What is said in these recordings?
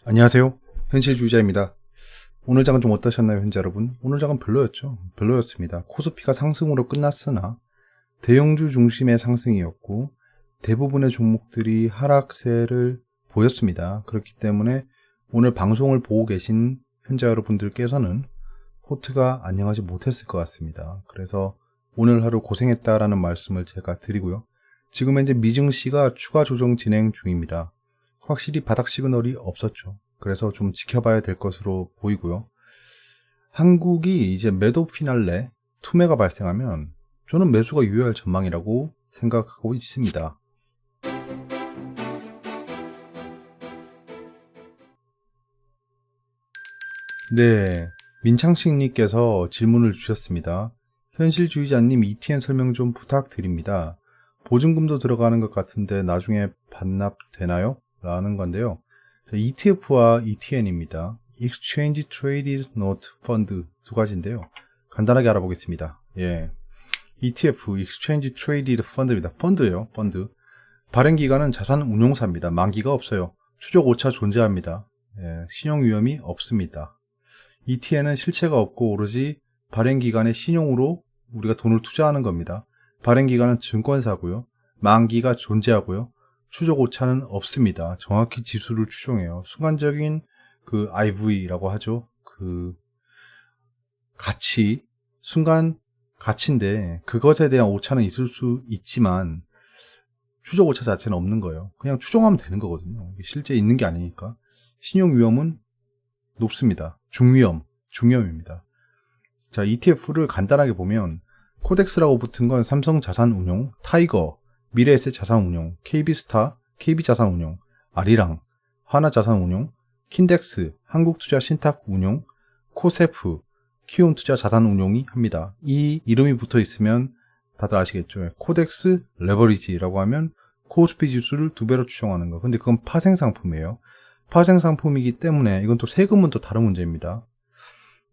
안녕하세요. 현실주의자입니다. 오늘 장은 좀 어떠셨나요, 현재 여러분? 오늘 장은 별로였죠. 별로였습니다. 코스피가 상승으로 끝났으나 대형주 중심의 상승이었고 대부분의 종목들이 하락세를 보였습니다. 그렇기 때문에 오늘 방송을 보고 계신 현재 여러분들께서는 포트가 안녕하지 못했을 것 같습니다. 그래서 오늘 하루 고생했다라는 말씀을 제가 드리고요. 지금 현재 미증시가 추가 조정 진행 중입니다. 확실히 바닥 시그널이 없었죠. 그래서 좀 지켜봐야 될 것으로 보이고요. 한국이 이제 매도 피날레, 투매가 발생하면 저는 매수가 유효할 전망이라고 생각하고 있습니다. 네, 민창식님께서 질문을 주셨습니다. 현실주의자님 ETN 설명 좀 부탁드립니다. 보증금도 들어가는 것 같은데 나중에 반납되나요? 라는 건데요. ETF와 ETN입니다. Exchange Traded Note Fund 두 가지인데요. 간단하게 알아보겠습니다. 예, ETF, Exchange Traded Fund입니다. 펀드예요, 펀드. 발행 기간은 자산 운용사입니다. 만기가 없어요. 추적 오차 존재합니다. 예, 신용 위험이 없습니다. ETN은 실체가 없고 오로지 발행 기간에 신용으로 우리가 돈을 투자하는 겁니다. 발행 기간은 증권사고요. 만기가 존재하고요. 추적 오차는 없습니다. 정확히 지수를 추종해요. 순간적인 그 IV라고 하죠. 그 가치, 순간 가치인데 그것에 대한 오차는 있을 수 있지만 추적 오차 자체는 없는 거예요. 그냥 추정하면 되는 거거든요. 실제 있는 게 아니니까. 신용 위험은 높습니다. 중위험입니다. 자, ETF를 간단하게 보면 코덱스라고 붙은 건 삼성자산운용, 타이거, 미래에셋 자산운용, KB스타, KB자산운용, 아리랑, 하나자산운용, 킨덱스, 한국투자신탁운용, 코세프, 키움투자자산운용이 합니다. 이 이름이 붙어 있으면 다들 아시겠죠? 코덱스 레버리지라고 하면 코스피 지수를 2배로 추정하는 거. 근데 그건 파생상품이에요. 파생상품이기 때문에 이건 또 세금은 또 다른 문제입니다.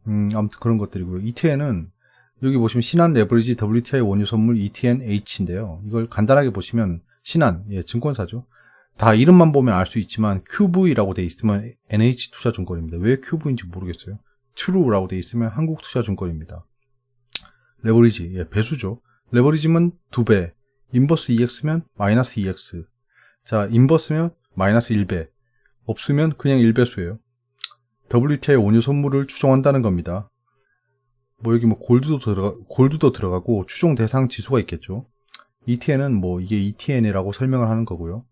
아무튼 그런 것들이고요. ETN은 여기 보시면 신한 레버리지 WTI 원유 선물 ETNH인데요. 이걸 간단하게 보시면 신한, 예, 증권사죠. 다 이름만 보면 알 수 있지만 QV라고 돼 있으면 NH투자증권입니다. 왜 QV인지 모르겠어요. TRUE라고 돼 있으면 한국투자증권입니다. 레버리지, 예, 배수죠. 레버리지면 2배, 인버스 EX면 마이너스 EX. 자, 인버스면 마이너스 1배, 없으면 그냥 1배수예요. WTI 원유 선물을 추정한다는 겁니다. 뭐 여기 뭐 골드도 들어가고 추종 대상 지수가 있겠죠. ETN은 뭐 이게 ETN이라고 설명을 하는 거고요.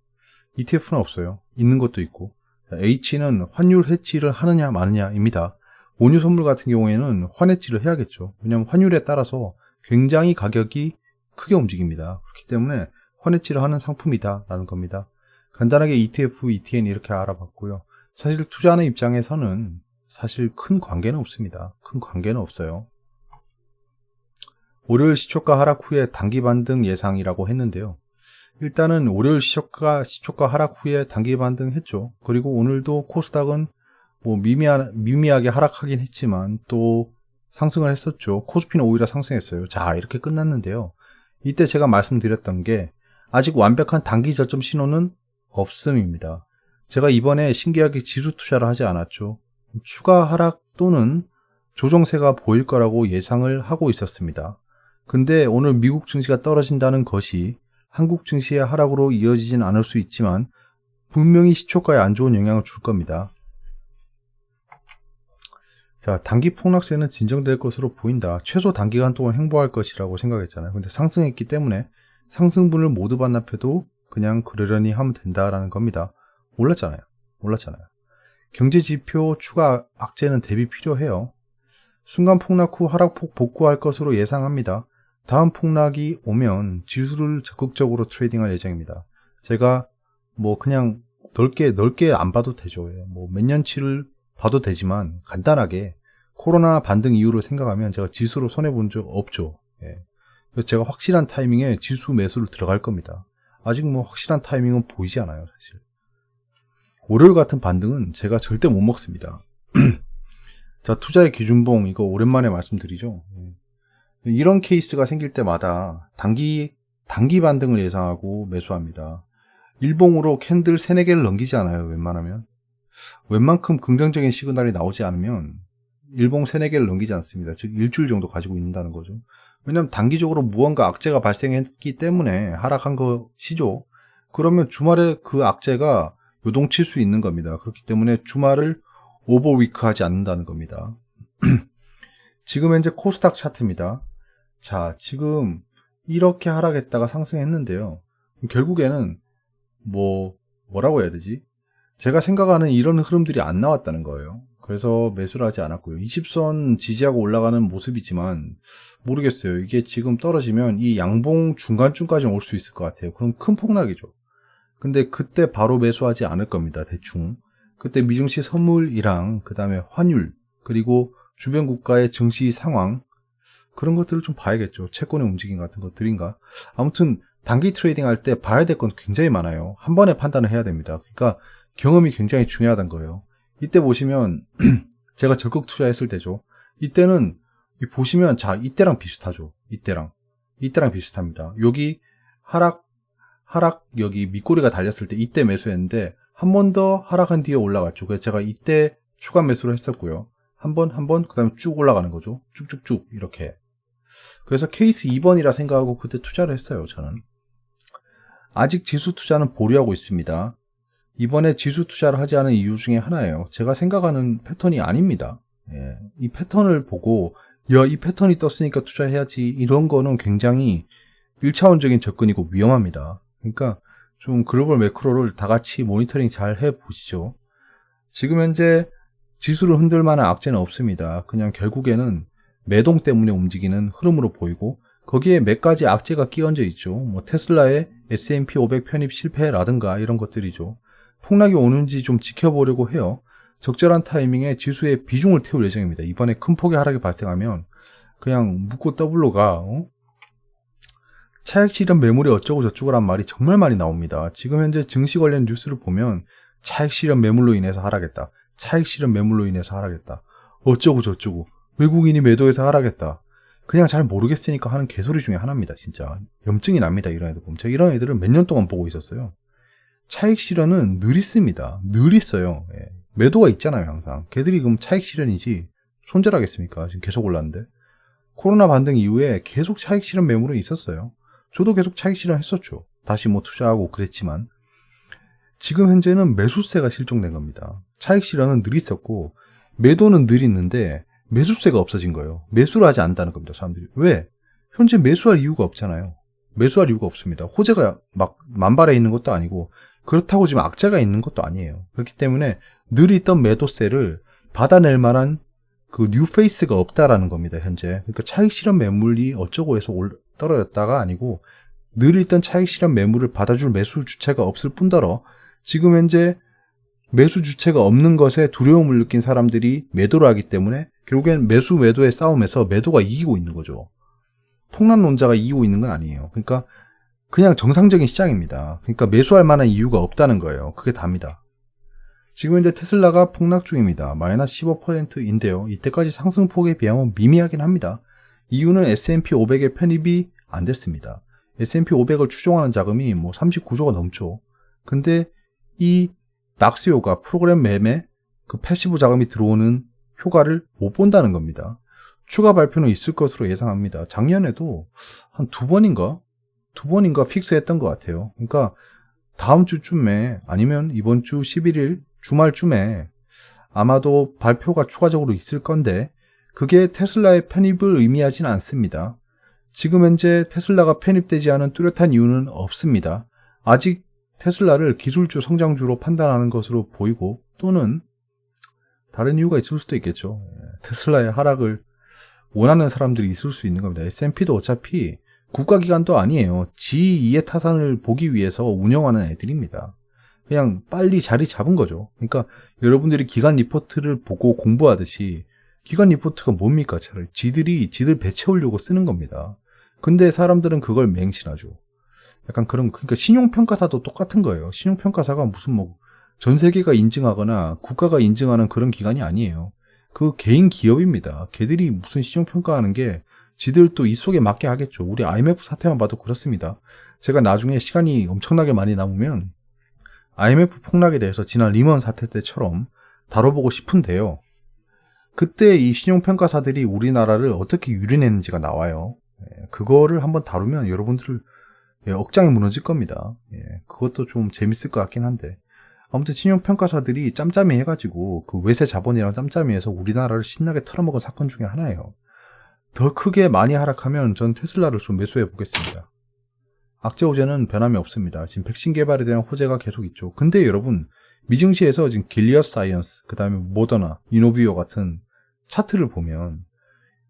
ETF는 없어요. 있는 것도 있고. H는 환율 해지를 하느냐 마느냐입니다. 원유 선물 같은 경우에는 환해지를 해야겠죠. 왜냐하면 환율에 따라서 굉장히 가격이 크게 움직입니다. 그렇기 때문에 환해지를 하는 상품이다라는 겁니다. 간단하게 ETF, ETN 이렇게 알아봤고요. 사실 투자하는 입장에서는 사실 큰 관계는 없습니다. 큰 관계는 없어요. 월요일 시초가 하락 후에 단기 반등 예상이라고 했는데요. 일단은 월요일 시초가 하락 후에 단기 반등했죠. 그리고 오늘도 코스닥은 뭐 미미하게 하락하긴 했지만 또 상승을 했었죠. 코스피는 오히려 상승했어요. 자, 이렇게 끝났는데요. 이때 제가 말씀드렸던 게 아직 완벽한 단기 저점 신호는 없음입니다. 제가 이번에 신기하게 지수 투자를 하지 않았죠. 추가 하락 또는 조정세가 보일 거라고 예상을 하고 있었습니다. 근데 오늘 미국 증시가 떨어진다는 것이 한국 증시의 하락으로 이어지진 않을 수 있지만 분명히 시초가에 안 좋은 영향을 줄 겁니다. 자, 단기 폭락세는 진정될 것으로 보인다. 최소 단기간 동안 횡보할 것이라고 생각했잖아요. 근데 상승했기 때문에 상승분을 모두 반납해도 그냥 그러려니 하면 된다라는 겁니다. 몰랐잖아요. 경제지표 추가 악재는 대비 필요해요. 순간 폭락 후 하락폭 복구할 것으로 예상합니다. 다음 폭락이 오면 지수를 적극적으로 트레이딩할 예정입니다. 제가 뭐 그냥 넓게 안 봐도 되죠. 뭐 몇 년치를 봐도 되지만 간단하게 코로나 반등 이후로 생각하면 제가 지수로 손해본 적 없죠. 예. 그래서 제가 확실한 타이밍에 지수 매수를 들어갈 겁니다. 아직 뭐 확실한 타이밍은 보이지 않아요, 사실. 월요일 같은 반등은 제가 절대 못 먹습니다. 자, 투자의 기준봉 이거 오랜만에 말씀드리죠. 이런 케이스가 생길 때마다 단기 반등을 예상하고 매수합니다. 일봉으로 캔들 3-4개를 넘기지 않아요, 웬만하면. 웬만큼 긍정적인 시그널이 나오지 않으면 일봉 3, 4개를 넘기지 않습니다. 즉 일주일 정도 가지고 있는다는 거죠. 왜냐하면 단기적으로 무언가 악재가 발생했기 때문에 하락한 것이죠. 그러면 주말에 그 악재가 요동칠 수 있는 겁니다. 그렇기 때문에 주말을 오버위크하지 않는다는 겁니다. 지금 현재 코스닥 차트입니다. 자, 지금 이렇게 하락했다가 상승했는데요. 결국에는 뭐라고 해야 되지? 제가 생각하는 이런 흐름들이 안 나왔다는 거예요. 그래서 매수를 하지 않았고요. 20선 지지하고 올라가는 모습이지만 모르겠어요. 이게 지금 떨어지면 이 양봉 중간쯤까지 올 수 있을 것 같아요. 그럼 큰 폭락이죠. 근데 그때 바로 매수하지 않을 겁니다. 대충. 그때 미증시 선물이랑 그 다음에 환율 그리고 주변 국가의 증시 상황 그런 것들을 좀 봐야겠죠. 채권의 움직임 같은 것들인가. 아무튼 단기 트레이딩 할 때 봐야 될 건 굉장히 많아요. 한 번에 판단을 해야 됩니다. 그러니까 경험이 굉장히 중요하다는 거예요. 이때 보시면 제가 적극 투자했을 때죠. 이때는 보시면 자 이때랑 비슷하죠. 이때랑 비슷합니다. 여기 하락 여기 밑꼬리가 달렸을 때 이때 매수했는데 한 번 더 하락한 뒤에 올라갔죠. 그래서 제가 이때 추가 매수를 했었고요. 한 번, 그 다음에 쭉 올라가는 거죠. 쭉쭉쭉 이렇게. 그래서 케이스 2번이라 생각하고 그때 투자를 했어요. 저는. 아직 지수 투자는 보류하고 있습니다. 이번에 지수 투자를 하지 않은 이유 중에 하나예요. 제가 생각하는 패턴이 아닙니다. 예, 이 패턴을 보고 이 패턴이 떴으니까 투자해야지 이런 거는 굉장히 1차원적인 접근이고 위험합니다. 그러니까 좀 글로벌 매크로를 다 같이 모니터링 잘 해보시죠. 지금 현재 지수를 흔들 만한 악재는 없습니다. 그냥 결국에는 매동 때문에 움직이는 흐름으로 보이고 거기에 몇 가지 악재가 끼얹어 있죠. 테슬라의 S&P 500 편입 실패라든가 이런 것들이죠. 폭락이 오는지 좀 지켜보려고 해요. 적절한 타이밍에 지수의 비중을 태울 예정입니다. 이번에 큰 폭의 하락이 발생하면 그냥 묻고 더블로 가. 차익 실현 매물이 어쩌고 저쩌고란 말이 정말 많이 나옵니다. 지금 현재 증시 관련 뉴스를 보면 차익 실현 매물로 인해서 하락했다. 차익 실현 매물로 인해서 하락했다. 어쩌고 저쩌고. 외국인이 매도해서 하락했다. 그냥 잘 모르겠으니까 하는 개소리 중에 하나입니다. 진짜. 염증이 납니다. 이런 애들 보면. 제가 이런 애들을 몇 년 동안 보고 있었어요. 차익 실현은 늘 있습니다. 늘 있어요. 예. 매도가 있잖아요. 항상. 걔들이 그럼 차익 실현이지 손절하겠습니까? 지금 계속 올랐는데. 코로나 반등 이후에 계속 차익 실현 매물은 있었어요. 저도 계속 차익 실현 했었죠. 다시 투자하고 그랬지만 지금 현재는 매수세가 실종된 겁니다. 차익 실현은 늘 있었고 매도는 늘 있는데 매수세가 없어진 거예요. 매수를 하지 않는다는 겁니다. 사람들이. 왜? 현재 매수할 이유가 없잖아요. 매수할 이유가 없습니다. 호재가 막 만발해 있는 것도 아니고 그렇다고 지금 악재가 있는 것도 아니에요. 그렇기 때문에 늘 있던 매도세를 받아낼 만한 그 뉴페이스가 없다라는 겁니다. 현재. 그러니까 차익 실현 매물이 어쩌고 해서 떨어졌다가 아니고 늘 있던 차익 실현 매물을 받아줄 매수 주체가 없을 뿐더러 지금 현재 매수 주체가 없는 것에 두려움을 느낀 사람들이 매도를 하기 때문에 결국엔 매수 매도의 싸움에서 매도가 이기고 있는 거죠. 폭락론자가 이기고 있는 건 아니에요. 그러니까 그냥 정상적인 시장입니다. 그러니까 매수할 만한 이유가 없다는 거예요. 그게 답니다. 지금 현재 테슬라가 폭락 중입니다. 마이너스 15%인데요. 이때까지 상승폭에 비하면 미미하긴 합니다. 이유는 S&P 500의 편입이 안 됐습니다. S&P 500을 추종하는 자금이 39조가 넘죠. 근데 이 낙수효과, 프로그램 매매, 그 패시브 자금이 들어오는 효과를 못 본다는 겁니다. 추가 발표는 있을 것으로 예상합니다. 작년에도 한 두 번인가 픽스했던 것 같아요. 그러니까 다음 주쯤에 아니면 이번 주 11일 주말쯤에 아마도 발표가 추가적으로 있을 건데 그게 테슬라의 편입을 의미하진 않습니다. 지금 현재 테슬라가 편입되지 않은 뚜렷한 이유는 없습니다. 아직 테슬라를 기술주 성장주로 판단하는 것으로 보이고 또는 다른 이유가 있을 수도 있겠죠. 테슬라의 하락을 원하는 사람들이 있을 수 있는 겁니다. S&P도 어차피 국가기관도 아니에요. 지2의 타산을 보기 위해서 운영하는 애들입니다. 그냥 빨리 자리 잡은 거죠. 그러니까 여러분들이 기관 리포트를 보고 공부하듯이 기관 리포트가 뭡니까? 차라리 지들 배 채우려고 쓰는 겁니다. 근데 사람들은 그걸 맹신하죠. 약간 그러니까 신용평가사도 똑같은 거예요. 신용평가사가 무슨 전 세계가 인증하거나 국가가 인증하는 그런 기관이 아니에요. 그 개인 기업입니다. 걔들이 무슨 신용평가하는 게 지들도 이 속에 맞게 하겠죠. 우리 IMF 사태만 봐도 그렇습니다. 제가 나중에 시간이 엄청나게 많이 남으면 IMF 폭락에 대해서 지난 리먼 사태 때처럼 다뤄보고 싶은데요. 그때 이 신용평가사들이 우리나라를 어떻게 유린했는지가 나와요. 그거를 한번 다루면 여러분들 억장이 무너질 겁니다. 그것도 좀 재밌을 것 같긴 한데. 아무튼 신용평가사들이 짬짬이 해가지고 그 외세 자본이랑 짬짬이 해서 우리나라를 신나게 털어먹은 사건 중에 하나예요. 더 크게 많이 하락하면 전 테슬라를 좀 매수해 보겠습니다. 악재 호재는 변함이 없습니다. 지금 백신 개발에 대한 호재가 계속 있죠. 근데 여러분, 미증시에서 지금 길리엇 사이언스, 그 다음에 모더나, 이노비오 같은 차트를 보면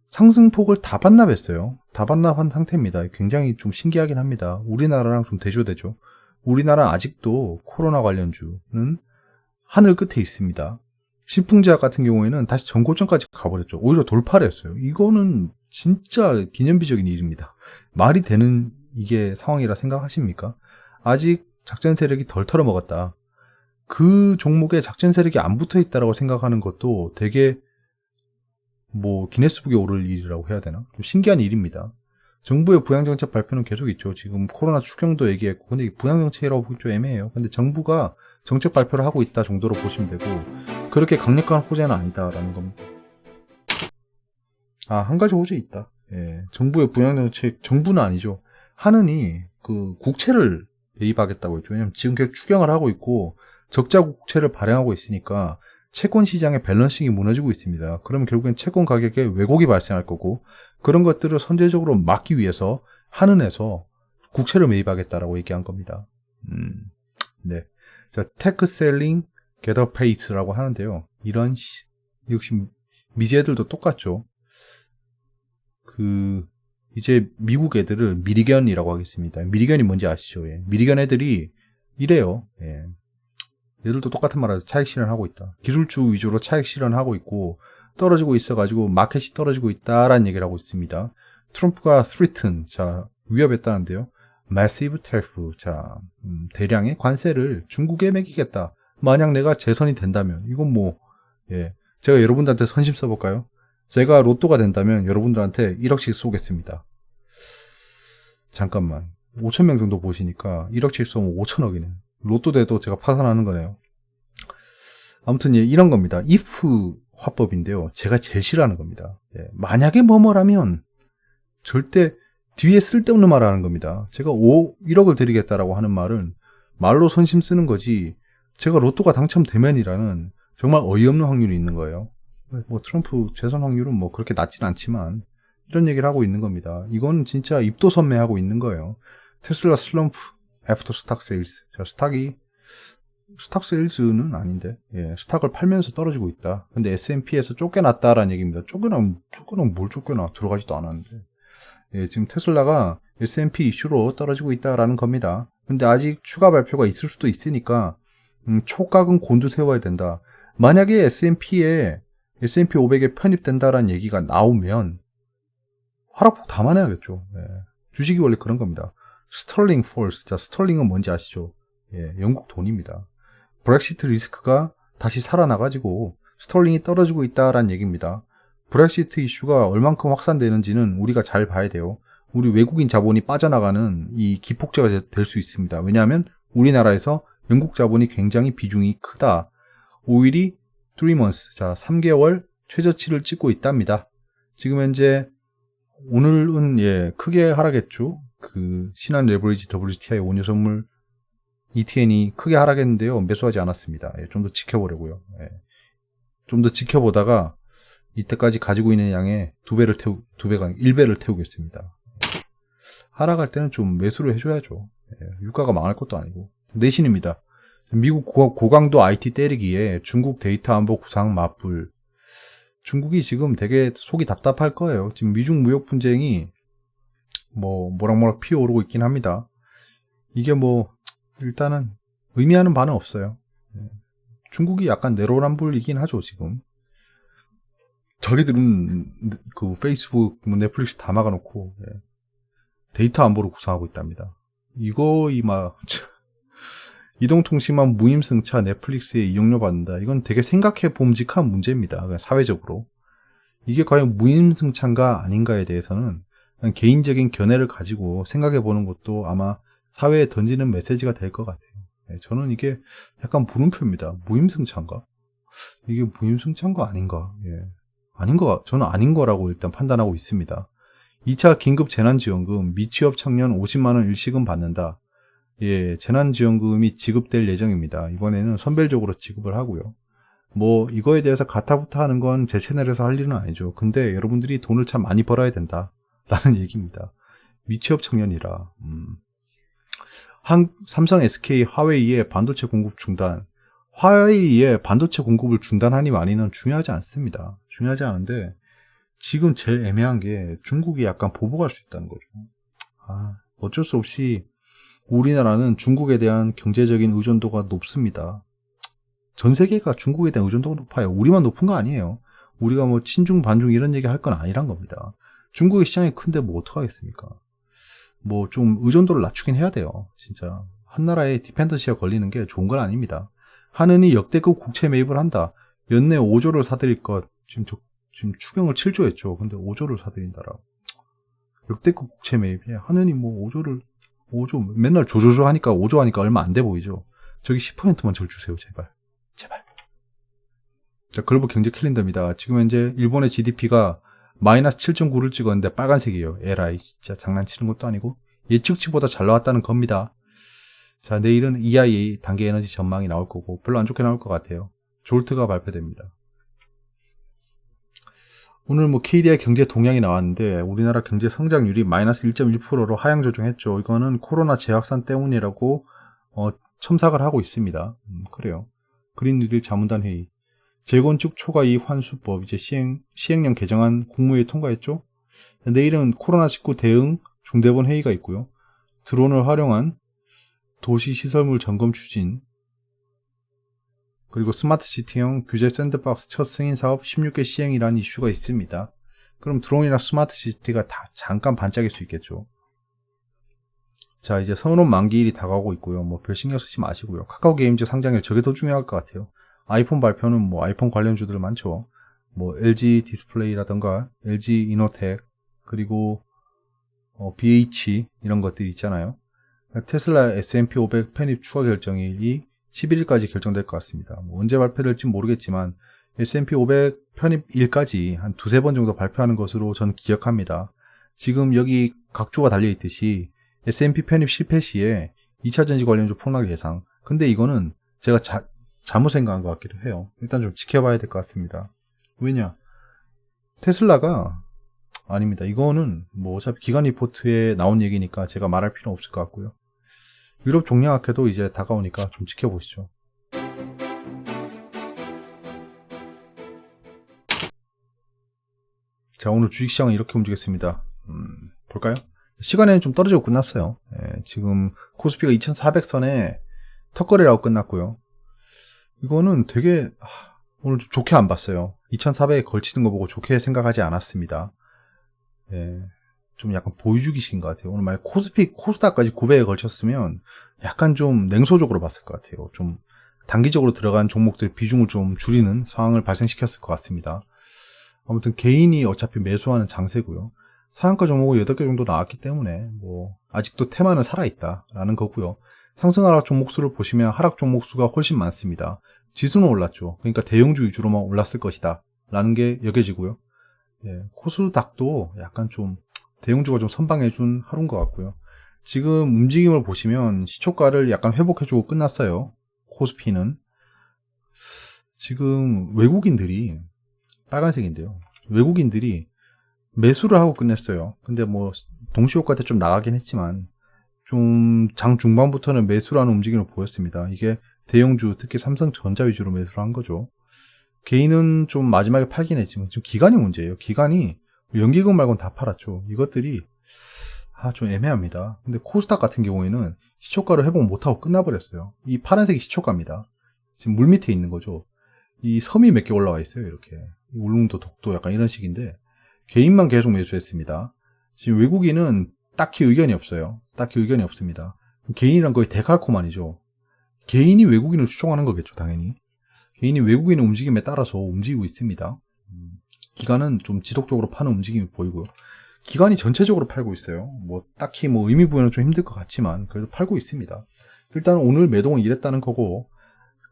상승폭을 다 반납했어요. 다 반납한 상태입니다. 굉장히 좀 신기하긴 합니다. 우리나라랑 좀 대조되죠. 우리나라 아직도 코로나 관련주는 하늘 끝에 있습니다. 신풍제약 같은 경우에는 다시 전고점까지 가버렸죠. 오히려 돌파를 했어요. 이거는 진짜 기념비적인 일입니다. 말이 되는 이게 상황이라 생각하십니까? 아직 작전 세력이 덜 털어먹었다. 그 종목에 작전 세력이 안 붙어 있다라고 생각하는 것도 되게 기네스북에 오를 일이라고 해야 되나? 좀 신기한 일입니다. 정부의 부양정책 발표는 계속 있죠. 지금 코로나 추경도 얘기했고, 근데 이게 부양정책이라고 보기 좀 애매해요. 근데 정부가 정책 발표를 하고 있다 정도로 보시면 되고, 그렇게 강력한 호재는 아니다라는 겁니다. 한 가지 호재 있다. 정부의 부양정책, 정부는 아니죠. 하느니, 국채를 매입하겠다고 했죠. 왜냐면 지금 계속 추경을 하고 있고, 적자 국채를 발행하고 있으니까, 채권 시장의 밸런싱이 무너지고 있습니다. 그러면 결국엔 채권 가격에 왜곡이 발생할 거고, 그런 것들을 선제적으로 막기 위해서 한은에서 국채를 매입하겠다라고 얘기한 겁니다. 네. 자, 테크 셀링 게더 페이스라고 하는데요. 이런 역시 미제들도 똑같죠. 이제 미국 애들을 미리견이라고 하겠습니다. 미리견이 뭔지 아시죠? 미리견 애들이 이래요. 얘들도 똑같은 말하죠. 차익 실현하고 있다. 기술주 위주로 차익 실현하고 있고 떨어지고 있어가지고 마켓이 떨어지고 있다라는 얘기를 하고 있습니다. 트럼프가 threaten, 위협했다는데요. massive tariff, 대량의 관세를 중국에 매기겠다. 만약 내가 재선이 된다면 이건 제가 여러분들한테 선심 써볼까요? 제가 로또가 된다면 여러분들한테 1억씩 쏘겠습니다. 잠깐만, 5,000명 정도 보시니까 1억씩 쏘면 5,000억이네. 로또 돼도 제가 파산하는 거네요. 아무튼 이런 겁니다. if 화법인데요. 제가 제일 싫어하는 겁니다. 만약에 뭐뭐라면 절대 뒤에 쓸데없는 말을 하는 겁니다. 제가 1억을 드리겠다라고 하는 말은 말로 선심 쓰는 거지, 제가 로또가 당첨되면이라는 정말 어이없는 확률이 있는 거예요. 트럼프 재선 확률은 그렇게 낮진 않지만 이런 얘기를 하고 있는 겁니다. 이건 진짜 입도 선매하고 있는 거예요. 테슬라 슬럼프 애프터 스탁 세일즈. 스탁 세일즈는 아닌데, 스탁을 팔면서 떨어지고 있다. 근데 S&P에서 쫓겨났다라는 얘기입니다. 쫓겨나면 뭘 쫓겨나? 들어가지도 않았는데. 지금 테슬라가 S&P 이슈로 떨어지고 있다라는 겁니다. 근데 아직 추가 발표가 있을 수도 있으니까, 촉각은 곤두세워야 된다. 만약에 S&P 500에 편입된다라는 얘기가 나오면, 하락폭 담아내야겠죠. 주식이 원래 그런 겁니다. 스털링 폴스. 스털링은 뭔지 아시죠? 영국 돈입니다. 브렉시트 리스크가 다시 살아나가지고 스털링이 떨어지고 있다라는 얘기입니다. 브렉시트 이슈가 얼만큼 확산되는지는 우리가 잘 봐야 돼요. 우리 외국인 자본이 빠져나가는 이 기폭제가 될 수 있습니다. 왜냐하면 우리나라에서 영국 자본이 굉장히 비중이 크다. 오일이 3months, 3개월 최저치를 찍고 있답니다. 지금 현재 오늘은 크게 하락했죠. 신한 레버리지 WTI 원유 선물 ETN이 크게 하락했는데요. 매수하지 않았습니다. 좀 더 지켜보려고요. 좀 더 지켜보다가 이때까지 가지고 있는 양의 2배가 1배를 태우겠습니다. 하락할 때는 좀 매수를 해줘야죠. 유가가 망할 것도 아니고. 내신입니다. 미국 고강도 IT 때리기에 중국 데이터 안보 구상 맞불. 중국이 지금 되게 속이 답답할 거예요. 지금 미중 무역 분쟁이 모락모락 피어오르고 있긴 합니다. 이게 일단은 의미하는 바는 없어요. 중국이 약간 내로남불이긴 하죠, 지금. 자기들은 페이스북, 넷플릭스 다 막아놓고 데이터 안보를 구상하고 있답니다. 이동통신망 무임승차 넷플릭스에 이용료 받는다. 이건 되게 생각해 봄직한 문제입니다. 사회적으로. 이게 과연 무임승차인가 아닌가에 대해서는 개인적인 견해를 가지고 생각해 보는 것도 아마 사회에 던지는 메시지가 될 것 같아요. 저는 이게 약간 물음표입니다. 무임승차인가? 이게 무임승차인가 아닌가? 저는 아닌 거라고 일단 판단하고 있습니다. 2차 긴급 재난지원금 미취업 청년 50만원 일시금 받는다. 재난지원금이 지급될 예정입니다. 이번에는 선별적으로 지급을 하고요. 뭐 이거에 대해서 가타부타 하는 건 제 채널에서 할 일은 아니죠. 근데 여러분들이 돈을 참 많이 벌어야 된다 라는 얘기입니다. 미취업 청년이라. 삼성, SK, 화웨이의 반도체 공급 중단. 화웨이의 반도체 공급을 중단하니 마니는 중요하지 않습니다. 중요하지 않은데 지금 제일 애매한 게 중국이 약간 보복할 수 있다는 거죠. 어쩔 수 없이 우리나라는 중국에 대한 경제적인 의존도가 높습니다. 전 세계가 중국에 대한 의존도가 높아요. 우리만 높은 거 아니에요. 우리가 뭐 친중 반중 이런 얘기 할 건 아니란 겁니다. 중국의 시장이 큰데 뭐 어떡하겠습니까? 뭐 좀 의존도를 낮추긴 해야 돼요. 진짜 한 나라의 디펜던시가 걸리는 게 좋은 건 아닙니다. 하느니 역대급 국채 매입을 한다. 연내 5조를 사들일 것. 지금 추경을 7조 했죠. 근데 5조를 사들인다라고. 역대급 국채 매입에 하느니 뭐 5조 맨날 조조조 하니까 5조 하니까 얼마 안 돼 보이죠. 저기 10%만 절 주세요. 제발. 자, 글로벌 경제 캘린더입니다. 지금 현재 일본의 GDP가 마이너스 7.9를 찍었는데 빨간색이에요. 에라이 진짜 장난치는 것도 아니고 예측치보다 잘 나왔다는 겁니다. 자, 내일은 EIA 단기 에너지 전망이 나올 거고 별로 안 좋게 나올 것 같아요. 졸트가 발표됩니다. 오늘 뭐 KDI 경제 동향이 나왔는데 우리나라 경제 성장률이 마이너스 1.1%로 하향 조정했죠. 이거는 코로나 재확산 때문이라고 첨삭을 하고 있습니다. 그래요. 그린뉴딜 자문단 회의. 재건축 초과 이익 환수법 이제 시행령 개정안 국무회의 통과했죠. 내일은 코로나19 대응 중대본 회의가 있고요. 드론을 활용한 도시 시설물 점검 추진, 그리고 스마트시티형 규제 샌드박스 첫 승인 사업 16개 시행이라는 이슈가 있습니다. 그럼 드론이나 스마트시티가 다 잠깐 반짝일 수 있겠죠. 자, 이제 선언 만기일이 다가오고 있고요. 뭐 별 신경 쓰지 마시고요. 카카오 게임즈 상장일 저게 더 중요할 것 같아요. 아이폰 발표는 뭐 아이폰 관련주들 많죠. 뭐 LG 디스플레이라던가 LG 이노텍 그리고 BH 이런 것들이 있잖아요. 테슬라 S&P 500 편입 추가 결정일이 11일까지 결정될 것 같습니다. 뭐 언제 발표될지 모르겠지만 S&P 500 편입일까지 한 두세 번 정도 발표하는 것으로 저는 기억합니다. 지금 여기 각주가 달려있듯이 S&P 편입 실패 시에 2차전지 관련주 폭락 예상. 근데 이거는 제가 잘못 생각한 것 같기도 해요. 일단 좀 지켜봐야 될 것 같습니다. 왜냐? 테슬라가 아닙니다. 이거는 뭐 어차피 기관 리포트에 나온 얘기니까 제가 말할 필요 없을 것 같고요. 유럽 종량학회도 이제 다가오니까 좀 지켜보시죠. 자, 오늘 주식시장은 이렇게 움직였습니다. 볼까요? 시간에는 좀 떨어지고 끝났어요. 지금 코스피가 2400선에 턱걸이라고 끝났고요. 이거는 되게 오늘 좀 좋게 안 봤어요. 2400에 걸치는 거 보고 좋게 생각하지 않았습니다. 좀 약간 보여주기식인 것 같아요. 오늘 만약 코스닥까지 900에 걸쳤으면 약간 좀 냉소적으로 봤을 것 같아요. 좀 단기적으로 들어간 종목들 비중을 좀 줄이는 상황을 발생시켰을 것 같습니다. 아무튼 개인이 어차피 매수하는 장세고요. 상한가 종목은 8개 정도 나왔기 때문에 뭐 아직도 테마는 살아있다라는 거고요. 상승 하락 종목수를 보시면 하락 종목수가 훨씬 많습니다. 지수는 올랐죠. 그러니까 대형주 위주로만 올랐을 것이다 라는 게 여겨지고요. 코스닥도 약간 좀 대형주가 좀 선방해준 하루인 것 같고요. 지금 움직임을 보시면 시초가를 약간 회복해주고 끝났어요. 코스피는 지금 외국인들이 빨간색인데요. 외국인들이 매수를 하고 끝냈어요. 근데 뭐 동시효과 때 좀 나가긴 했지만 좀 장 중반부터는 매수라는 움직임을 보였습니다. 이게 대형주 특히 삼성전자 위주로 매수를 한 거죠. 개인은 좀 마지막에 팔긴 했지만 지금 기간이 문제예요. 기간이 연기금 말고는 다 팔았죠. 이것들이 좀 애매합니다. 근데 코스닥 같은 경우에는 시초가를 회복 못하고 끝나버렸어요. 이 파란색이 시초가입니다. 지금 물 밑에 있는 거죠. 이 섬이 몇 개 올라와 있어요. 이렇게 울릉도, 독도 약간 이런 식인데 개인만 계속 매수했습니다. 지금 외국인은 딱히 의견이 없어요. 딱히 의견이 없습니다. 개인이란 거의 데칼코만이죠. 개인이 외국인을 추종하는 거겠죠. 당연히 개인이 외국인의 움직임에 따라서 움직이고 있습니다. 기관은 좀 지속적으로 파는 움직임이 보이고요. 기관이 전체적으로 팔고 있어요. 뭐 딱히 뭐 의미 부여는 좀 힘들 것 같지만 그래도 팔고 있습니다. 일단 오늘 매동은 이랬다는 거고,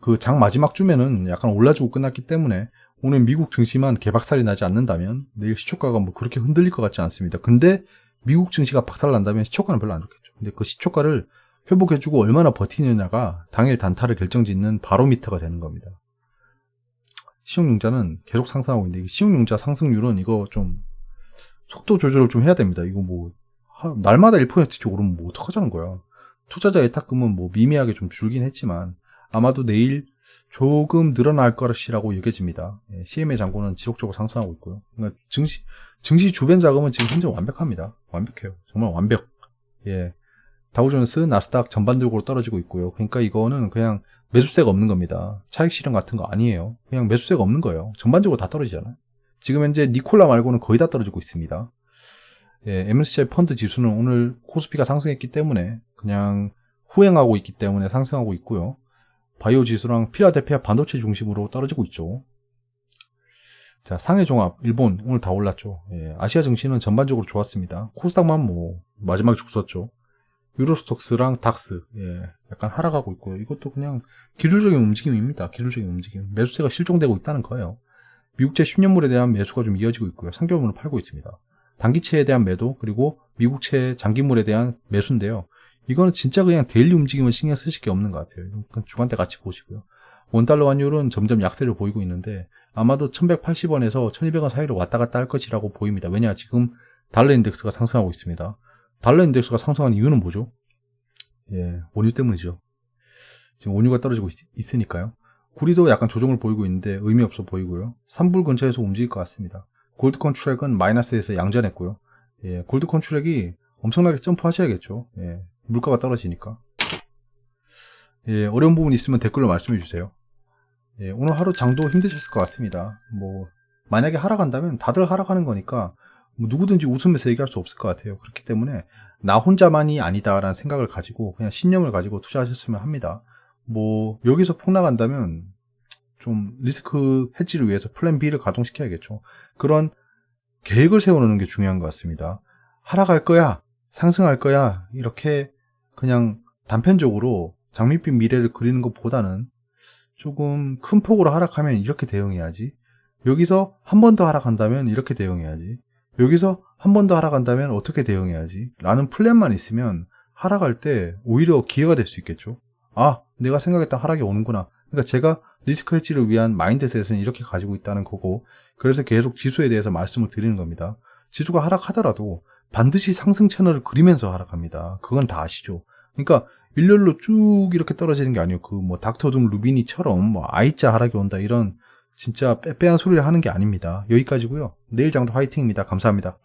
그 장 마지막 주면은 약간 올라주고 끝났기 때문에 오늘 미국 증시만 개박살이 나지 않는다면 내일 시초가가 뭐 그렇게 흔들릴 것 같지 않습니다. 근데 미국 증시가 박살난다면 시초가는 별로 안 좋겠죠. 근데 그 시초가를 회복해주고 얼마나 버티느냐가 당일 단타를 결정짓는 바로미터가 되는 겁니다. 신용융자는 계속 상승하고 있는데, 신용융자 상승률은 이거 좀 속도 조절을 좀 해야 됩니다. 이거 뭐 날마다 1%씩 오르면 뭐 어떡하자는 거야. 투자자 예탁금은 뭐 미미하게 좀 줄긴 했지만 아마도 내일 조금 늘어날 것이라고 여겨집니다. CMA 잔고는 지속적으로 상승하고 있고요. 그러니까 증시 주변 자금은 지금 현재 완벽합니다. 완벽해요. 정말 완벽. 예. 다우존스, 나스닥 전반적으로 떨어지고 있고요. 그러니까 이거는 그냥 매수세가 없는 겁니다. 차익 실현 같은 거 아니에요. 그냥 매수세가 없는 거예요. 전반적으로 다 떨어지잖아요. 지금 현재 니콜라 말고는 거의 다 떨어지고 있습니다. 예, MSCI 펀드 지수는 오늘 코스피가 상승했기 때문에 그냥 후행하고 있기 때문에 상승하고 있고요. 바이오 지수랑 필라델피아 반도체 중심으로 떨어지고 있죠. 자, 상해 종합, 일본 오늘 다 올랐죠. 예, 아시아 증시는 전반적으로 좋았습니다. 코스닥만 뭐 마지막에 죽었죠. 유로스톡스랑 닥스, 예, 약간 하락하고 있고요. 이것도 그냥 기술적인 움직임입니다. 기술적인 움직임. 매수세가 실종되고 있다는 거예요. 미국채 10년물에 대한 매수가 좀 이어지고 있고요. 3개월물을 팔고 있습니다. 단기채에 대한 매도, 그리고 미국채 장기물에 대한 매수인데요. 이거는 진짜 그냥 데일리 움직임을 신경 쓰실 게 없는 것 같아요. 주간대 같이 보시고요. 원달러 환율은 점점 약세를 보이고 있는데 아마도 1180원에서 1200원 사이로 왔다 갔다 할 것이라고 보입니다. 왜냐, 지금 달러 인덱스가 상승하고 있습니다. 달러 인덱스가 상승한 이유는 뭐죠? 예, 원유 때문이죠. 지금 원유가 떨어지고 있으니까요. 구리도 약간 조정을 보이고 있는데 의미 없어 보이고요. 3불 근처에서 움직일 것 같습니다. 골드 컨트랙은 마이너스에서 양전했고요. 예, 골드 컨트랙이 엄청나게 점프하셔야겠죠. 예, 물가가 떨어지니까. 예, 어려운 부분 있으면 댓글로 말씀해 주세요. 예, 오늘 하루 장도 힘드셨을 것 같습니다. 뭐 만약에 하락한다면 다들 하락하는 거니까 뭐 누구든지 웃으면서 얘기할 수 없을 것 같아요. 그렇기 때문에 나 혼자만이 아니다라는 생각을 가지고 그냥 신념을 가지고 투자하셨으면 합니다. 뭐 여기서 폭락한다면 좀 리스크 해지를 위해서 플랜 B를 가동시켜야겠죠. 그런 계획을 세워놓는 게 중요한 것 같습니다. 하락할 거야, 상승할 거야, 이렇게 그냥 단편적으로 장밋빛 미래를 그리는 것보다는 조금 큰 폭으로 하락하면 이렇게 대응해야지, 여기서 한 번 더 하락한다면 이렇게 대응해야지, 여기서 한 번 더 하락한다면 어떻게 대응해야지 라는 플랜만 있으면 하락할 때 오히려 기회가 될 수 있겠죠. 아, 내가 생각했던 하락이 오는구나. 그러니까 제가 리스크 해지를 위한 마인드셋은 이렇게 가지고 있다는 거고, 그래서 계속 지수에 대해서 말씀을 드리는 겁니다. 지수가 하락하더라도 반드시 상승 채널을 그리면서 하락합니다. 그건 다 아시죠. 그러니까 일렬로 쭉 이렇게 떨어지는 게 아니고 그 뭐 닥터둠 루비니처럼 뭐 I자 하락이 온다 이런 진짜 빼빼한 소리를 하는 게 아닙니다. 여기까지고요. 내일 장도 화이팅입니다. 감사합니다.